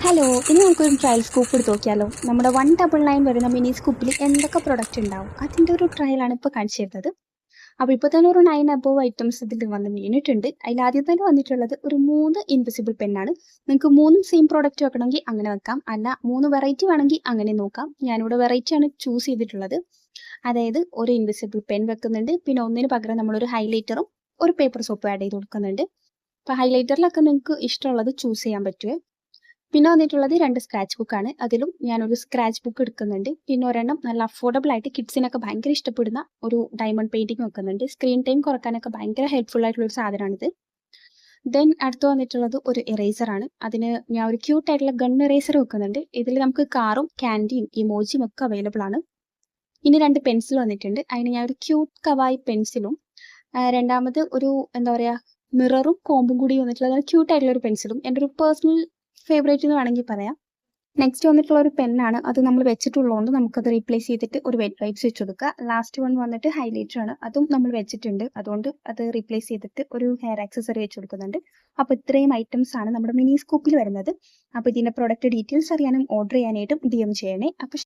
Hello, ഇനി നമുക്കൊരു trial scoop എടുത്ത് നോക്കിയാലോ? നമ്മുടെ 199 വരുന്ന മിനി സ്കൂപ്പിൽ എന്തൊക്കെ പ്രൊഡക്റ്റ് ഉണ്ടാവും അതിൻ്റെ ഒരു ട്രയലാണ് ഇപ്പോൾ കാണിച്ചു തരുന്നത്. അപ്പോൾ ഇപ്പോൾ തന്നെ ഒരു 9 അബോവ് ഐറ്റംസ് ഇതിൽ വന്ന് വീണിട്ടുണ്ട്. അതിൽ ആദ്യം തന്നെ വന്നിട്ടുള്ളത് ഒരു 3 ഇൻവിസിബിൾ പെന്നാണ്. നിങ്ങൾക്ക് 3ഉം സെയിം പ്രോഡക്റ്റ് വെക്കണമെങ്കിൽ അങ്ങനെ വെക്കാം, അല്ല 3 വെറൈറ്റി വേണമെങ്കിൽ അങ്ങനെ നോക്കാം. ഞാനിവിടെ വെറൈറ്റിയാണ് ചൂസ് ചെയ്തിട്ടുള്ളത്. അതായത് ഒരു ഇൻവിസിബിൾ പെൻ വെക്കുന്നുണ്ട്, പിന്നെ ഒന്നിന് പകരം നമ്മളൊരു ഹൈലൈറ്ററും ഒരു പേപ്പർ സോപ്പും ആഡ് ചെയ്ത് കൊടുക്കുന്നുണ്ട്. അപ്പോൾ ഹൈലൈറ്ററിലൊക്കെ നിങ്ങൾക്ക് ഇഷ്ടമുള്ളത് ചൂസ് ചെയ്യാൻ പറ്റുമേ. പിന്നെ വന്നിട്ടുള്ളത് 2 സ്ക്രാച്ച് ബുക്കാണ്. അതിലും ഞാനൊരു സ്ക്രാച്ച് ബുക്ക് എടുക്കുന്നുണ്ട്. പിന്നെ ഒരെണ്ണം നല്ല അഫോർഡബിൾ ആയിട്ട് കിഡ്സിനൊക്കെ ഭയങ്കര ഇഷ്ടപ്പെടുന്ന ഒരു ഡയമണ്ട് പെയിന്റിംഗ് വെക്കുന്നുണ്ട്. സ്ക്രീൻ ടൈം കുറക്കാനൊക്കെ ഭയങ്കര ഹെൽപ്ഫുൾ ആയിട്ടുള്ള ഒരു സാധനമാണിത്. ദെൻ അടുത്ത് വന്നിട്ടുള്ളത് ഒരു ഇറേസർ ആണ്. അതിന് ഞാൻ ഒരു ക്യൂട്ട് ആയിട്ടുള്ള ഗൺ ഇറേസർ വെക്കുന്നുണ്ട്. ഇതിൽ നമുക്ക് കാറും ക്യാൻഡിയും ഇമോജിയും ഒക്കെ അവൈലബിൾ ആണ്. ഇനി 2 പെൻസിൽ വന്നിട്ടുണ്ട്. അതിന് ഞാൻ ഒരു ക്യൂട്ട് കവായി പെൻസിലും രണ്ടാമത് ഒരു എന്താ പറയുക മിററും കോമ്പും കൂടി വന്നിട്ടുള്ള ക്യൂട്ട് ആയിട്ടുള്ള ഒരു പെൻസിലും എൻ്റെ ഒരു പേഴ്സണൽ ഫേവറേറ്റ് എന്ന് വേണമെങ്കിൽ പറയാം. നെക്സ്റ്റ് വന്നിട്ടുള്ള ഒരു പെന്നാണ്. അത് നമ്മൾ വെച്ചിട്ടുള്ളതുകൊണ്ട് നമുക്കത് റീപ്ലേസ് ചെയ്തിട്ട് ഒരു വെറ്റ് വൈപ്സ് വെച്ച് കൊടുക്കുക. ലാസ്റ്റ് വൺ വന്നിട്ട് ഹൈലൈറ്റർ ആണ്. അതും നമ്മൾ വെച്ചിട്ടുണ്ട്, അതുകൊണ്ട് അത് റീപ്ലേസ് ചെയ്തിട്ട് ഒരു ഹെയർ ആക്സസറി വെച്ച് കൊടുക്കുന്നുണ്ട്. അപ്പോൾ ഇത്രയും ഐറ്റംസ് ആണ് നമ്മുടെ മിനി സ്കൂപ്പിൽ വരുന്നത്. അപ്പോൾ ഇതിൻ്റെ പ്രൊഡക്റ്റ് ഡീറ്റെയിൽസ് അറിയാനും ഓർഡർ ചെയ്യാനായിട്ടും DM ചെയ്യണേ. അപ്പോൾ